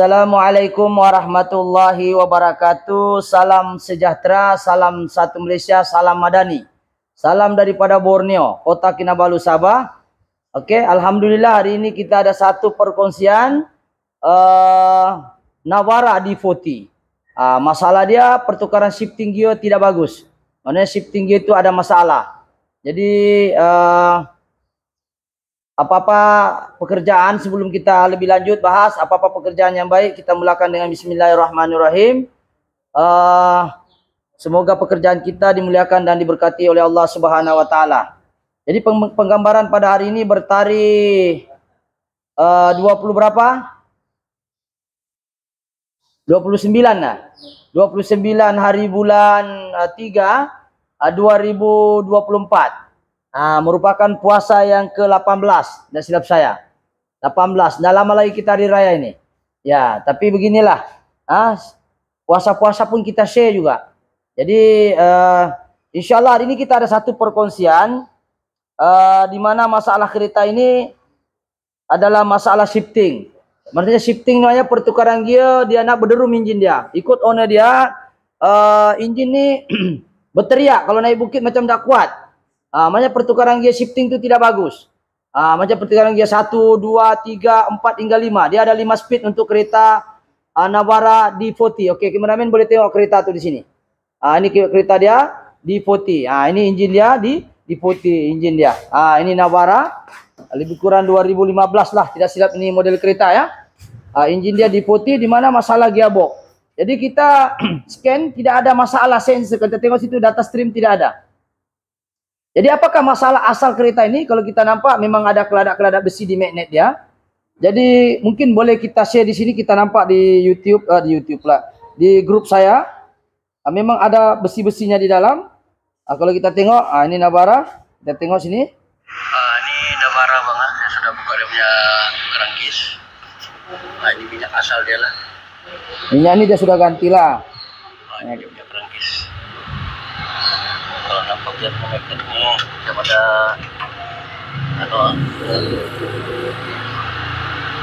Assalamualaikum warahmatullahi wabarakatuh. Salam sejahtera, salam satu Malaysia, salam madani. Salam daripada Borneo, Kota Kinabalu, Sabah. Oke, alhamdulillah hari ini kita ada satu perkongsian Navara D40. Masalah dia pertukaran shifting gear tidak bagus. Maknanya shifting gear itu ada masalah. Jadi apa-apa pekerjaan sebelum kita lebih lanjut bahas apa-apa pekerjaan yang baik, kita mulakan dengan Bismillahirrahmanirrahim. Semoga pekerjaan kita dimuliakan dan diberkati oleh Allah Subhanahu wa taala. Jadi penggambaran pada hari ini bertarikh 20 berapa? 29 lah. 29 hari bulan 3 2024. Merupakan puasa yang ke-18, dan silap saya 18, dah lama lagi kita hari raya ini ya. Tapi beginilah, puasa-puasa pun kita share juga. Jadi insyaallah hari ini kita ada satu perkongsian di mana masalah kereta ini adalah masalah shifting. Maksudnya shifting namanya pertukaran gear, dia nak berderum enjin dia, ikut owner dia. Enjin ni berteriak kalau naik bukit macam tak kuat. Maknanya pertukaran gear shifting itu tidak bagus. Macam pertukaran gear 1, 2, 3, 4 hingga 5. Dia ada 5 speed untuk kereta Navara D40. Okey, kameramen boleh tengok kereta tu di sini. Ini kereta dia D40. Ini enjin dia D40 enjin dia. Ini Navara lebih kurang 2015 lah, tidak silap ini model kereta ya. Enjin dia D40, di mana masalah gearbox. Jadi kita scan tidak ada masalah sensor. Kita tengok situ data stream tidak ada. Jadi apakah masalah asal kereta ini? Kalau kita nampak memang ada keladak-keladak besi di magnet dia. Jadi mungkin boleh kita share di sini, kita nampak di YouTube, di grup saya. Memang ada besi-besinya di dalam. Kalau kita tengok, ini Navara. Kita tengok sini. Ini Navara banget. Saya sudah buka dia punya kerangkis. Ini minyak asal dia lah. Minyak ini dia sudah gantilah. Ini dia punya kerangkis. Kalau nampak dia magnet ni macam ada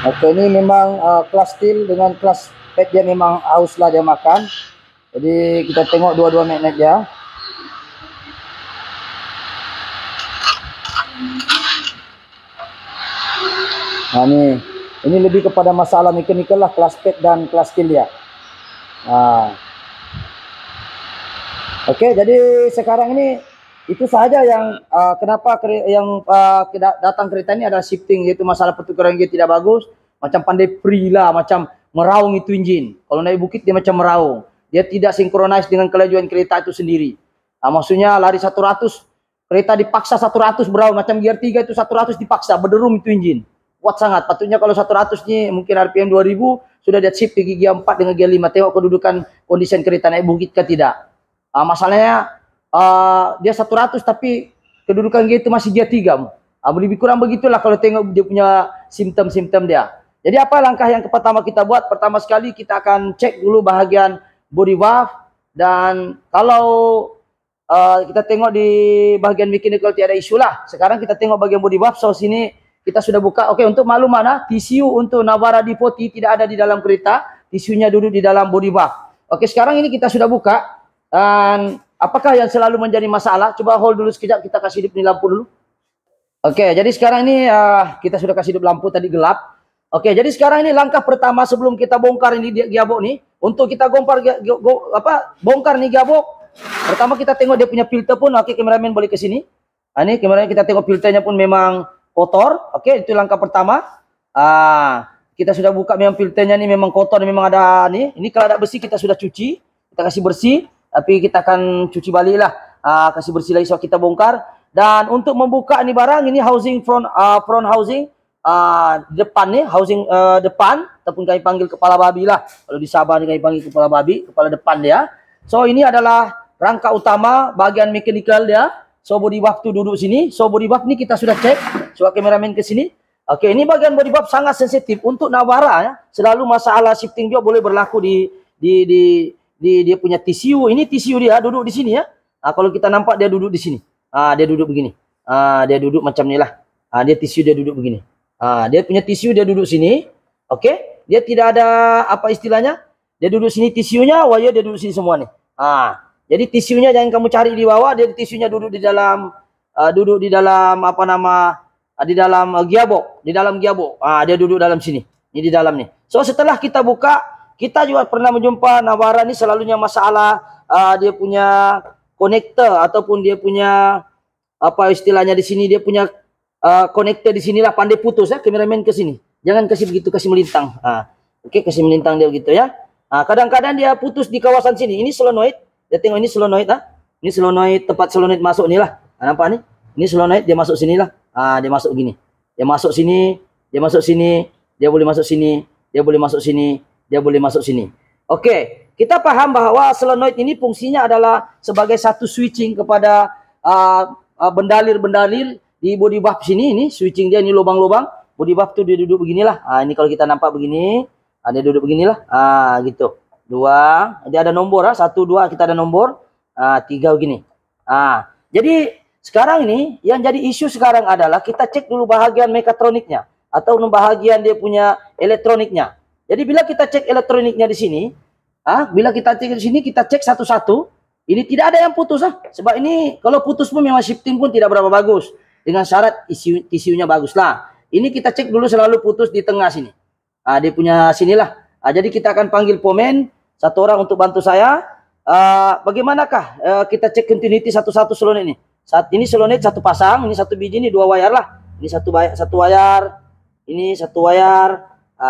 Oke, ini memang kelas steel dengan kelas pad dia memang haus lah dia makan. Jadi kita tengok dua-dua magnet dia. Ini lebih kepada masalah mekanikal lah, kelas pad dan kelas steel dia. Oke, jadi sekarang ini itu sahaja yang kenapa datang kereta ini adalah shifting, yaitu masalah pertukaran gear tidak bagus. Macam pandai free lah, macam meraung itu enjin. Kalau naik bukit dia macam meraung. Dia tidak sinkronis dengan kelajuan kereta itu sendiri. Maksudnya lari 100, kereta dipaksa 100 beraung. Macam gear 3 itu 100 dipaksa, berderum itu enjin. Kuat sangat. Patutnya kalau 100 ni mungkin RPM 2000 sudah dia shift ke gear 4 dengan gear 5. Tengok kedudukan kondisi kereta naik bukit ke tidak. Masalahnya dia 100 tapi kedudukan gear itu masih gear 3. Lebih kurang begitulah kalau tengok dia punya simptom-simptom dia. Jadi apa langkah yang pertama kita buat? Pertama sekali kita akan cek dulu bahagian body valve. Dan kalau kita tengok di bahagian mechanical tiada isu lah. Sekarang kita tengok bahagian body valve. So sini kita sudah buka. Okey, untuk makluman TCU untuk Navara D40 tidak ada di dalam kereta. TCU-nya duduk di dalam body valve. Okey, sekarang ini kita sudah buka. Dan apakah yang selalu menjadi masalah? Coba hold dulu sekejap, kita kasih hidup ni lampu dulu. Okey, jadi sekarang ini kita sudah kasih hidup lampu, tadi gelap. Okey, jadi sekarang ini langkah pertama sebelum kita bongkar ini gearbox ni, untuk kita bongkar ni gearbox, pertama kita tengok dia punya filter pun. Okey, kameramen boleh ke sini. Ini kameramen kita tengok filternya pun memang kotor. Okey, itu langkah pertama. Kita sudah buka, memang filternya ni memang kotor, memang ada ni. Ini keladak besi kita sudah cuci, kita kasih bersih. Tapi kita akan cuci balik lah, kasih bersih lagi sebab kita bongkar. Dan untuk membuka ni barang, ini housing front housing depan ni, housing depan, ataupun kami panggil kepala babi lah. Kalau di Sabah ni kami panggil kepala babi, kepala depan dia. So ini adalah rangka utama bahagian mechanical dia. So body valve tu duduk sini. So body valve ni kita sudah cek. Coba kameramen ke sini. Okey, ini bahagian body valve sangat sensitif. Untuk Navara ya, selalu masalah shifting dia boleh berlaku di dia punya TCU. Ini TCU dia duduk di sini ya. Kalau kita nampak dia duduk di sini. Dia duduk begini. Dia duduk macam ni lah. Dia TCU dia duduk begini. Dia punya TCU dia duduk sini. Okey. dia tidak ada apa istilahnya, dia duduk sini tisunya, wire dia duduk sini semua nih. Jadi tisunya jangan kamu cari di bawah, dia tisunya duduk di dalam apa nama, di dalam gearbox, dia duduk dalam sini. Ini di dalam nih. So setelah kita buka, kita juga pernah menjumpa Navara ini selalunya masalah dia punya konektor ataupun dia punya apa istilahnya di sini, dia punya konektor di sinilah pandai putus ya. Kameramen ke sini. Jangan kasih begitu, kasih melintang. Oke, kasih melintang dia begitu ya. Kadang-kadang dia putus di kawasan sini. Ini solenoid. Dia tengok ini solenoid Ini solenoid, tempat solenoid masuk nih lah. Nampak nih? Ini solenoid, dia masuk sini lah. Dia masuk gini. Dia masuk sini, dia masuk sini, dia boleh masuk sini, dia boleh masuk sini, dia boleh masuk sini. Oke, kita paham bahwa solenoid ini fungsinya adalah sebagai satu switching kepada bendalir-bendalir di body valve sini. Ini switching dia, ini lubang-lubang. Body valve tuh dia duduk beginilah. Ini kalau kita nampak begini, dia duduk beginilah. Gitu. 2, dia ada nomor 1, 2 kita ada nomor. 3 begini. Jadi sekarang ini yang jadi isu sekarang adalah kita cek dulu bahagian mekatroniknya atau bahagian dia punya elektroniknya. Jadi bila kita cek elektroniknya di sini, bila kita cek di sini, kita cek satu-satu, ini tidak ada yang putus sebab ini kalau putus pun memang shifting pun tidak berapa bagus. Dengan syarat tisunya bagus lah. Ini kita cek dulu selalu putus di tengah sini. Dia punya sinilah. Jadi kita akan panggil pomen satu orang untuk bantu saya. Bagaimanakah kita cek continuity satu-satu solenoid ini? Saat ini solenoid satu pasang, ini satu biji, ini 2 wire lah. Ini satu wire, ini satu wire,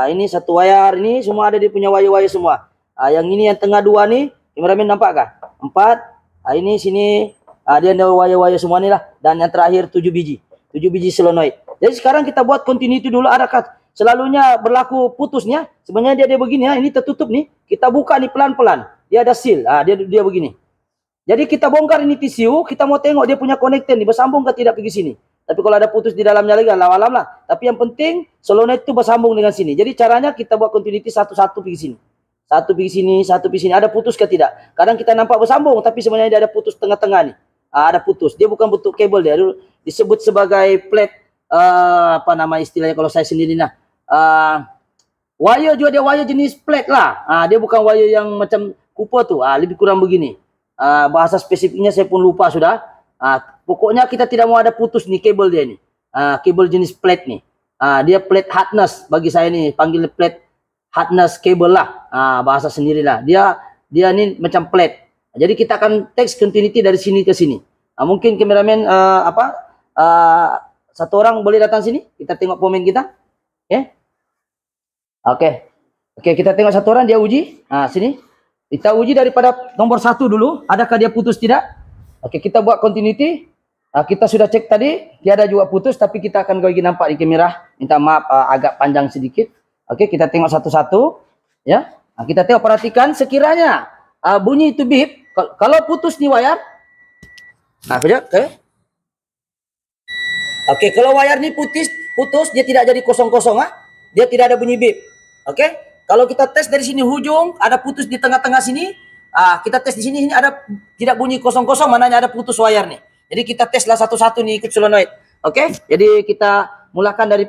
ini satu wire, ini semua ada dia punya wire-wire semua. Yang ini yang tengah 2 nih, kameramen nampak kah? 4. Ini sini dia ada wire-wire semua nih lah. Dan yang terakhir 7 biji. 7 biji solenoid. Jadi sekarang kita buat continuity dulu. Adakah selalunya berlaku putusnya? Sebenarnya dia begini ya, ini tertutup nih. Kita buka nih pelan-pelan. Dia ada seal. Dia begini. Jadi kita bongkar ini tisu, kita mau tengok dia punya konektor nih bersambung ke tidak pergi sini. Tapi kalau ada putus di dalamnya lagi, alam lah. Tapi yang penting solenoid itu bersambung dengan sini. Jadi caranya kita buat continuity satu-satu pergi sini. Satu pergi sini, satu pergi sini. Ada putus ke tidak? Kadang kita nampak bersambung, tapi sebenarnya dia ada putus tengah-tengah nih. Ada putus. Dia bukan bentuk kabel dia. Disebut sebagai plate, apa nama istilahnya kalau saya sendiri nah. Wire juga dia wire jenis plate lah. Dia bukan wire yang macam Cooper tuh. Lebih kurang begini. Bahasa spesifiknya saya pun lupa sudah. Pokoknya kita tidak mau ada putus nih kabel dia nih. Kabel jenis plate nih. Dia plate hardness bagi saya nih, panggil plate hardness kabel lah. Bahasa sendirilah. Dia nih macam plate. Jadi kita akan text continuity dari sini ke sini. Mungkin kameramen satu orang boleh datang sini. Kita tengok komen kita. Oke, kita tengok satu orang dia uji. Sini. Kita uji daripada nomor 1 dulu. Adakah dia putus tidak? Oke, kita buat continuity. Kita sudah cek tadi. Tiada juga putus. Tapi kita akan lagi nampak di kamera. Minta maaf agak panjang sedikit. Oke, kita tengok satu-satu. Ya. Kita tengok, perhatikan. Sekiranya bunyi itu beep. Kalau putus nih wire. Oke, kalau wire ini putus. Dia tidak jadi kosong-kosong. Dia tidak ada bunyi beep. Oke. Kalau kita tes dari sini hujung, ada putus di tengah-tengah sini. Kita tes di sini ada tidak bunyi kosong-kosong, mananya ada putus wire nih. Jadi kita teslah satu-satu nih ikut solenoid. Oke, jadi kita mulakan dari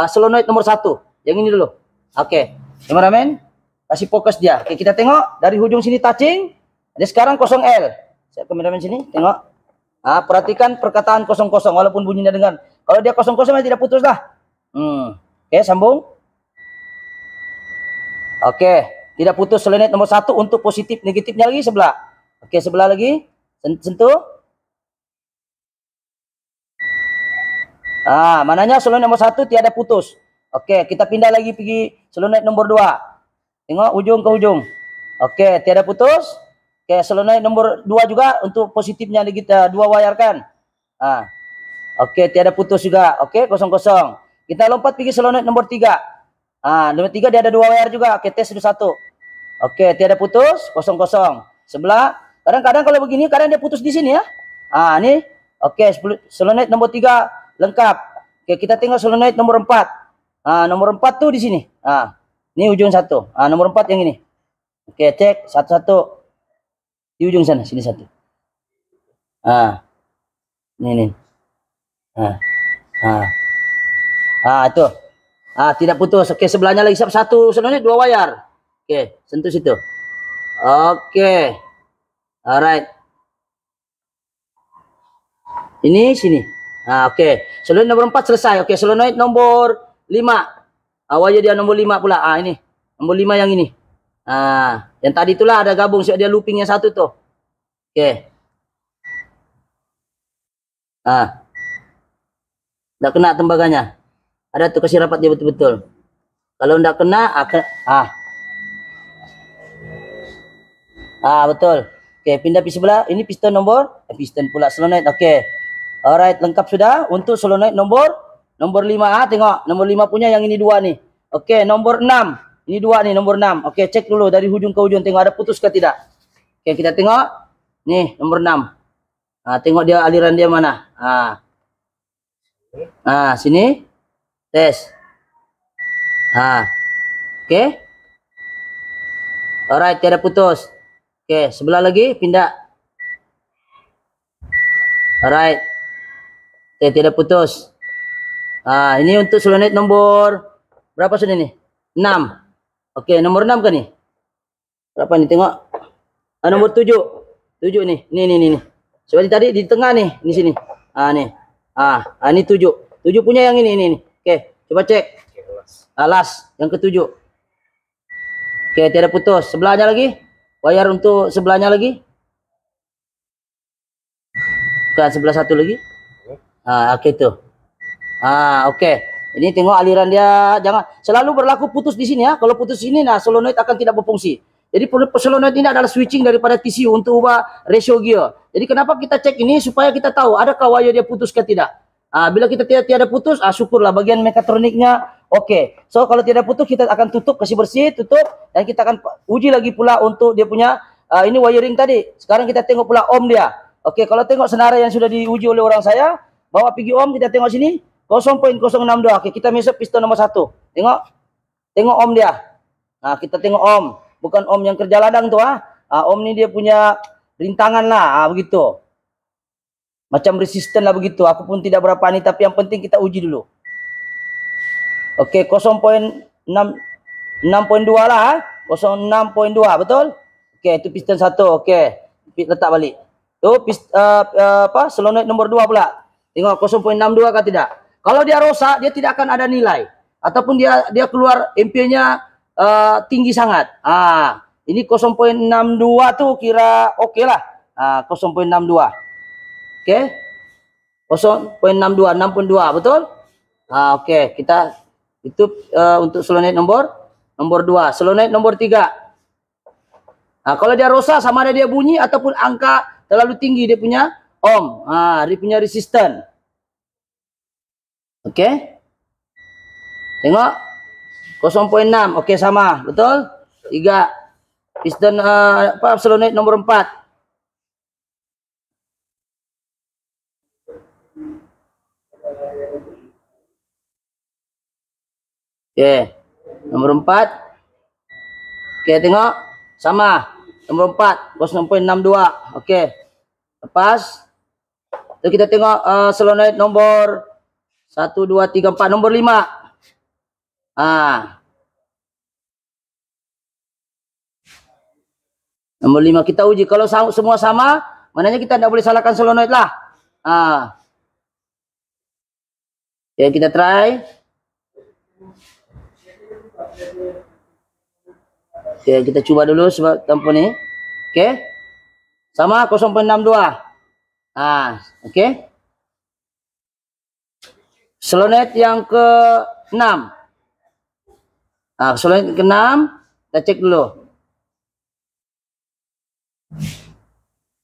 solenoid nomor 1. Yang ini dulu. Oke, kameramen, kasih fokus dia. Oke, kita tengok dari hujung sini touching. Jadi sekarang 0L. Saya kameramen sini, tengok. Perhatikan perkataan 00 walaupun bunyinya dengan. Kalau dia 00 tidak putus lah. Oke, sambung. Oke, tidak putus solenoid nomor 1 untuk positif, negatifnya lagi sebelah. Oke, sebelah lagi. Sentuh. Mananya solenoid nomor 1 tiada putus. Oke, kita pindah lagi pergi solenoid nomor 2. Tengok ujung ke ujung. Oke, tiada putus. Oke, solenoid nomor 2 juga untuk positifnya kita 2 wire kan. Oke, tiada putus juga. Oke, 00. Kita lompat pergi solenoid nomor 3. Nomor 3 dia ada 2 wire juga. Oke, tes sudah 1. Oke, tiada putus, 00. Sebelah. Kadang-kadang kalau begini, kadang dia putus di sini ya. Ini. Oke, solenoid nomor 3 lengkap. Oke, kita tengok solenoid nomor 4. Nomor 4 tuh di sini. Ini ujung 1. Nomor 4 yang ini. Oke, cek satu-satu. Di ujung sana, sini 1. Ini. Itu. Tidak putus. Oke, sebelahnya lagi siap satu solenoid, 2 wire. Oke, sentuh situ. Oke. Alright. Ini sini. Oke. Solenoid nomor 4 selesai. Oke, solenoid nomor 5. Wire dia nomor 5 pula. Ini. Nomor 5 yang ini. Yang tadi itulah ada gabung, so dia looping yang satu tuh. Oke. Nggak kena tembaganya. Ada tuh, kasih rapat dia betul-betul. Kalau nggak kena, betul. Oke, pindah di sebelah. Ini piston nomor, piston pula solenoid. Oke. Alright, lengkap sudah untuk solenoid nomor 5. Tengok, nomor 5 punya yang ini 2 nih. Oke, nomor 6. Ini 2 nih, nomor 6. Oke, cek dulu dari ujung ke ujung, tengok ada putus ke tidak. Oke, kita tengok. Nih, nomor 6. Tengok dia aliran dia mana. Sini. Tes. Oke. Alright, tiada putus. Oke, sebelah lagi pindah. Alright. Oke, tidak putus. Ini untuk solenoid nomor berapa sudah nih? 6. Oke, nomor 6 kan nih? Berapa nih? Tengok. Nomor 7. 7 nih. Nih. Seperti tadi di tengah nih, di sini. Nih. Ini 7. 7 punya yang ini. Oke, coba cek. Alas yang ke-7. Oke, tidak putus. Sebelahnya lagi. Wire untuk sebelahnya lagi. Bukan, sebelah satu lagi. Oke tuh. Oke. Ini tengok aliran dia, jangan selalu berlaku putus di sini ya. Kalau putus ini, solenoid akan tidak berfungsi. Jadi solenoid ini adalah switching daripada TCU untuk ubah ratio gear. Jadi kenapa kita cek ini supaya kita tahu adakah wire dia putus ke tidak. Bila kita tiada putus, syukurlah bagian mekatroniknya oke. So kalau tidak putus kita akan tutup, kasih bersih, tutup, dan kita akan uji lagi pula untuk dia punya ini wiring tadi. Sekarang kita tengok pula ohm dia. Oke, kalau tengok senarai yang sudah diuji oleh orang saya, bawa pergi ohm, kita tengok sini 0.062. Oke, kita masuk piston nomor 1. Tengok ohm dia. Kita tengok ohm, bukan ohm yang kerja ladang tuh. Ohm ini dia punya rintangan lah, begitu. Macam resisten lah begitu. Aku pun tidak berapa nih, tapi yang penting kita uji dulu. Oke, 0.6.2 lah. 0.6.2, betul? Oke, itu piston 1. Oke, letak balik. Tuh solenoid nomor 2 pula. Tengok 0.62 kah tidak? Kalau dia rosak, dia tidak akan ada nilai. Ataupun dia keluar ampere-nya tinggi sangat. Ini 0.62 tuh kira oke lah. 0.62. Oke. 0.62, 6.2, betul? Oke, kita itu untuk solenoid nomor 2. Solenoid nomor 3. Kalau dia rosak sama ada dia bunyi ataupun angka terlalu tinggi dia punya ohm. Dia punya resisten. Oke. Tengok 0.6. Oke, sama, betul? 3. Piston solenoid nomor 4. Oke, nomor 4. Oke, tengok sama nomor 4 0.62. Oke, lepas itu kita tengok solenoid nomor 1, 2, 3, 4, nomor 5. Nomor 5 kita uji. Kalau semua sama, maknanya kita tidak boleh salahkan solenoid lah. Oke, kita try. Oke, kita coba dulu sebab tampon ini. Oke. Sama 0.62. Oke. Solenoid yang ke-6. Solenoid ke-6 kita cek dulu.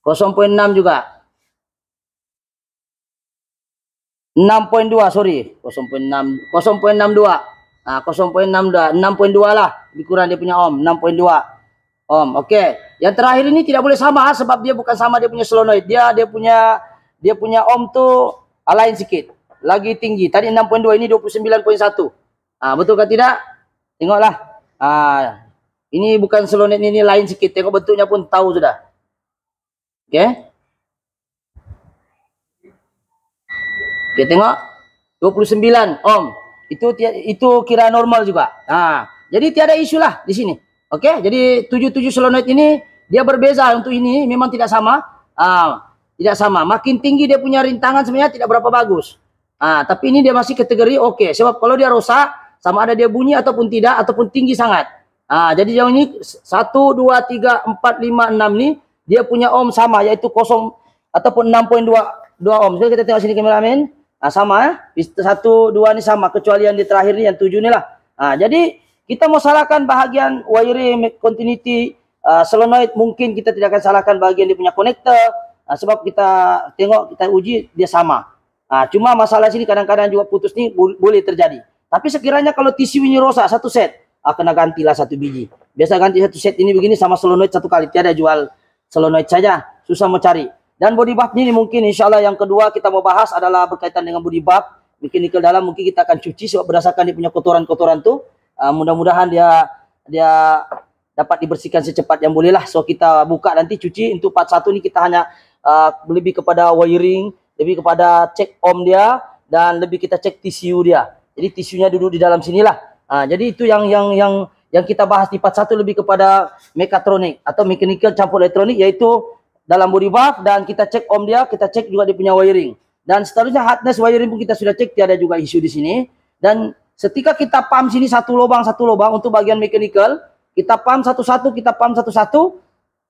0.6 juga. 6.2, sorry. 0.6, 0.62. 0.62, 6.2 lah, lebih kurang dia punya ohm, 6.2 ohm. Oke, yang terakhir ini tidak boleh sama sebab dia bukan sama dia punya solenoid. Dia punya ohm tuh lain sedikit, lagi tinggi. Tadi 6.2, ini 29.1. Betul kan tidak? Tengoklah. Ini bukan solenoid, ini lain sedikit. Tengok bentuknya pun tahu sudah. Oke. Oke, tengok 29 ohm. Itu kira normal juga. Nah, jadi tiada isu lah di sini. Oke, jadi 77 solenoid ini dia berbeza untuk ini memang tidak sama. Tidak sama. Makin tinggi dia punya rintangan sebenarnya tidak berapa bagus. Tapi ini dia masih kategori oke. Sebab kalau dia rusak sama ada dia bunyi ataupun tidak ataupun tinggi sangat. Jadi yang ini 1 2 3 4 5 6 nih dia punya ohm sama yaitu 0 ataupun 6.2 ohm. Jadi kita tengok sini kameramen. Sama ya. 1 2 ini sama kecuali yang di terakhir ini yang 7 ini lah. Jadi kita mau salahkan bahagian wiring continuity solenoid mungkin kita tidak akan salahkan bahagian dia punya konektor sebab kita tengok kita uji dia sama. Cuma masalah sini kadang-kadang juga putus nih boleh terjadi. Tapi sekiranya kalau TCU ini rosak satu set, kena gantilah 1 biji. Biasa ganti 1 set ini begini sama solenoid 1 kali. Tiada jual solenoid saja, susah mau cari. Dan body bulb ini mungkin insya Allah yang kedua kita mau bahas adalah berkaitan dengan body bulb. Mechanical dalam mungkin kita akan cuci sebab berdasarkan dia punya kotoran-kotoran tuh. Mudah-mudahan dia dapat dibersihkan secepat yang boleh lah. So kita buka nanti cuci. Untuk part 1 ini kita hanya lebih kepada wiring, lebih kepada cek ohm dia dan lebih kita cek TCU dia. Jadi tisunya duduk di dalam sinilah. Jadi itu yang kita bahas di part 1 lebih kepada mekatronik atau mechanical campur elektronik yaitu dalam body bulb dan kita cek ohm dia, kita cek juga dia punya wiring. Dan seterusnya hardness wiring pun kita sudah cek, tiada juga isu di sini. Dan ketika kita pump sini satu lubang untuk bagian mechanical, kita pump satu-satu,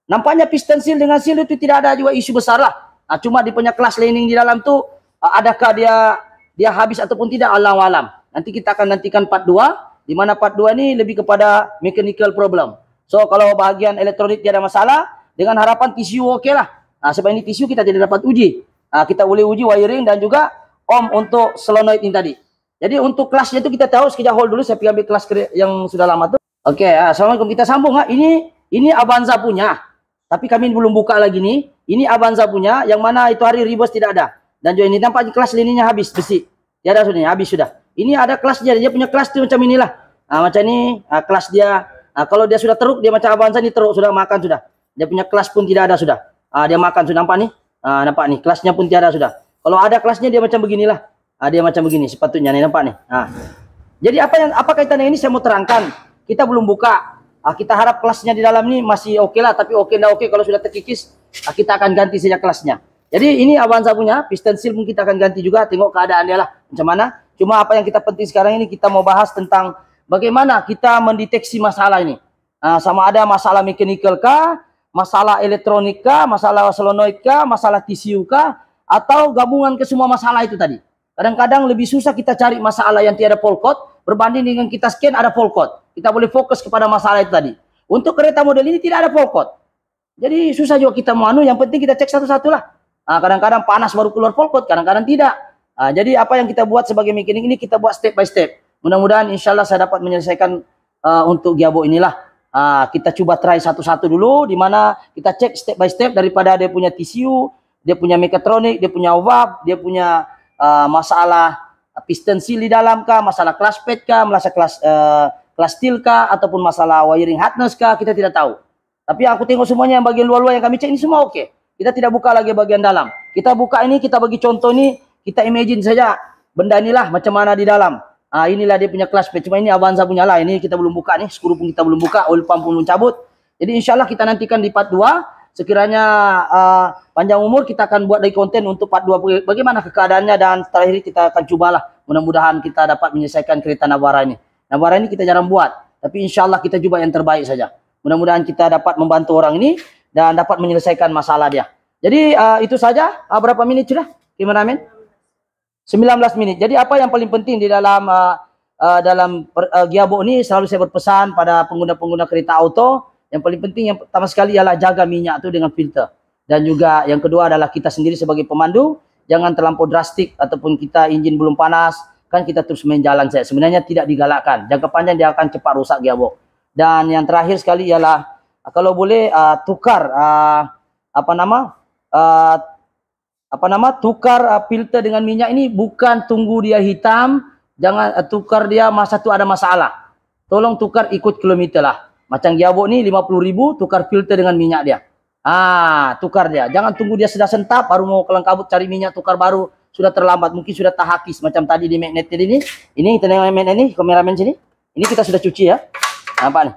nampaknya piston seal dengan seal itu tidak ada juga isu besar lah. Cuma di punya kelas lining di dalam tuh adakah dia habis ataupun tidak, Allahu alam. Nanti kita akan nantikan part 2 di mana part 2 ini lebih kepada mechanical problem. So kalau bahagian elektronik tiada masalah, dengan harapan TCU oke lah. Sebab ini TCU kita tidak dapat uji. Kita boleh uji wiring dan juga ohm untuk solenoid ini tadi. Jadi untuk kelasnya itu kita tahu, sekejap hold dulu saya pergi ambil kelas yang sudah lama tuh. Oke, assalamualaikum, kita sambung. Ini Avanza punya. Tapi kami belum buka lagi nih. Ini Avanza punya yang mana itu hari reverse tidak ada. Dan juga ini nampak kelas lininya habis besi. Ya ada sudah, habis sudah. Ini ada kelasnya, dia punya kelas tuh macam inilah. Macam ini kelas dia. Kalau dia sudah teruk, dia macam Avanza ini teruk, sudah makan sudah. Dia punya kelas pun tidak ada sudah. Dia makan sudah, nampak nih. Nampak nih, kelasnya pun tiada sudah. Kalau ada kelasnya dia macam beginilah. Dia macam begini sepatutnya nih, nampak nih. Jadi apa kaitannya ini saya mau terangkan. Kita belum buka. Kita harap kelasnya di dalam ini masih oke lah, tapi oke enggak oke kalau sudah terkikis, kita akan ganti saja kelasnya. Jadi ini Avanza punya, piston seal pun kita akan ganti juga, tengok keadaan dia lah macam mana. Cuma apa yang kita penting sekarang ini kita mau bahas tentang bagaimana kita mendeteksi masalah ini. Sama ada masalah mechanical kah, masalah elektronika, masalah solenoid kah, masalah TCU kah, atau gabungan ke semua masalah itu tadi. Kadang-kadang lebih susah kita cari masalah yang tiada fault code berbanding dengan kita scan ada fault code. Kita boleh fokus kepada masalah itu tadi. Untuk kereta model ini tidak ada fault code. Jadi susah juga kita mau yang penting kita cek satu-satu lah. Kadang-kadang panas baru keluar fault code, kadang-kadang tidak. Jadi apa yang kita buat sebagai mekanik ini kita buat step by step. Mudah-mudahan insya Allah saya dapat menyelesaikan untuk gearbox inilah. Kita coba try satu-satu dulu, di mana kita cek step by step daripada dia punya TCU, dia punya mekatronik, dia punya valve, dia punya masalah piston seal di dalam kah, masalah clutch pad kah, masalah clutch steel kah, ataupun masalah wiring hardness kah, kita tidak tahu. Tapi aku tengok semuanya yang bagian luar-luar yang kami cek ini semua oke. Kita tidak buka lagi bagian dalam. Kita buka ini, kita bagi contoh ini, kita imagine saja benda inilah macam mana di dalam. Inilah dia punya clutch pad. Cuma ini Avanza punya lah. Ini kita belum buka nih. Skru pun kita belum buka. Oil pump pun belum cabut. Jadi insya Allah kita nantikan di part 2. Sekiranya panjang umur kita akan buat lagi konten untuk part 2. Bagaimana keadaannya dan terakhir kita akan cobalah. Mudah-mudahan kita dapat menyelesaikan kereta Navara ini. Navara ini kita jarang buat. Tapi insya Allah kita coba yang terbaik saja. Mudah-mudahan kita dapat membantu orang ini dan dapat menyelesaikan masalah dia. Jadi itu saja. Berapa menit sudah? Kameramen? 19 menit. Jadi apa yang paling penting di dalam gearbox ini selalu saya berpesan pada pengguna-pengguna kereta auto, yang paling penting yang pertama sekali ialah jaga minyak itu dengan filter. Dan juga yang kedua adalah kita sendiri sebagai pemandu jangan terlampau drastik ataupun kita enjin belum panas kan kita terus main jalan saya. Sebenarnya tidak digalakkan. Jangka panjang dia akan cepat rusak gearbox. Dan yang terakhir sekali ialah kalau boleh tukar tukar filter dengan minyak ini bukan tunggu dia hitam, jangan tukar dia masa tu ada masalah. Tolong tukar ikut kilometer lah. Macam gearbox ni 50.000 tukar filter dengan minyak dia. Tukar dia. Jangan tunggu dia sudah sentap baru mau kelang kabut cari minyak tukar baru. sudah terlambat, mungkin sudah tahakis macam tadi di magnet ini. Ini kita tengok magnet ini, kameramen sini. Ini kita sudah cuci ya. Nampak nih.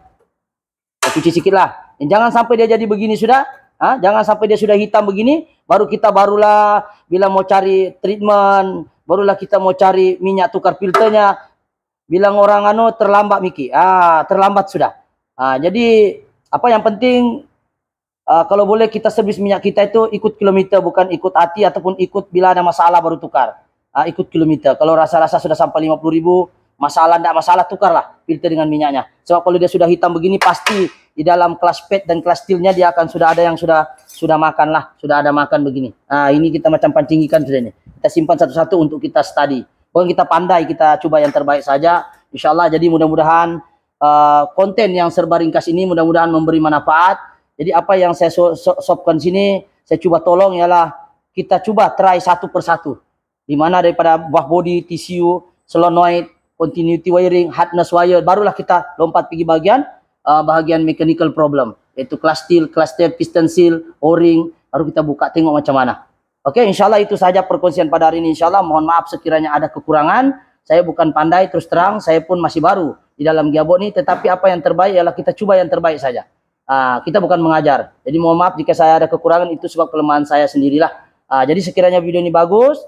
Kita cuci sikit lah. Jangan sampai dia jadi begini sudah. Jangan sampai dia sudah hitam begini, barulah bila mau cari treatment, barulah kita mau cari minyak tukar filternya. Bilang orang terlambat Miki. Terlambat sudah. Jadi apa yang penting kalau boleh kita servis minyak kita itu ikut kilometer, bukan ikut hati ataupun ikut bila ada masalah baru tukar. Ikut kilometer. Kalau rasa-rasa sudah sampai 50.000, masalah enggak masalah, tukarlah filter dengan minyaknya. Sebab kalau dia sudah hitam begini pasti di dalam kelas PET dan kelas steelnya dia akan sudah ada yang sudah makan lah, sudah ada makan begini. Ini kita macam pancing ikan sudah ini. Kita simpan satu-satu untuk kita study. Bukan kita pandai, kita coba yang terbaik saja. Insyaallah. Jadi mudah-mudahan konten yang serba ringkas ini mudah-mudahan memberi manfaat. Jadi apa yang saya sopkan sini, saya coba tolong ialah kita coba try satu persatu. Di mana daripada buah body, TCU, solenoid, continuity wiring, hardness wire, barulah kita lompat pergi bahagian mechanical problem, yaitu kelas steel, kelas tape, piston seal, o-ring, baru kita buka tengok macam mana. Oke, insyaallah itu saja perkongsian pada hari ini. Insyaallah mohon maaf sekiranya ada kekurangan. Saya bukan pandai, terus terang, saya pun masih baru di dalam gearbox ini, tetapi apa yang terbaik ialah kita coba yang terbaik saja. Kita bukan mengajar. Jadi mohon maaf jika saya ada kekurangan, itu sebab kelemahan saya sendirilah. Jadi sekiranya video ini bagus,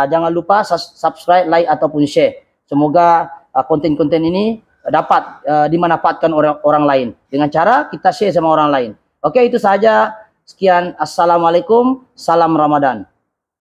jangan lupa subscribe, like ataupun share. Semoga konten-konten ini dapat dimanfaatkan orang lain dengan cara kita share sama orang lain. Oke, itu saja. Sekian. Assalamualaikum. Salam Ramadan.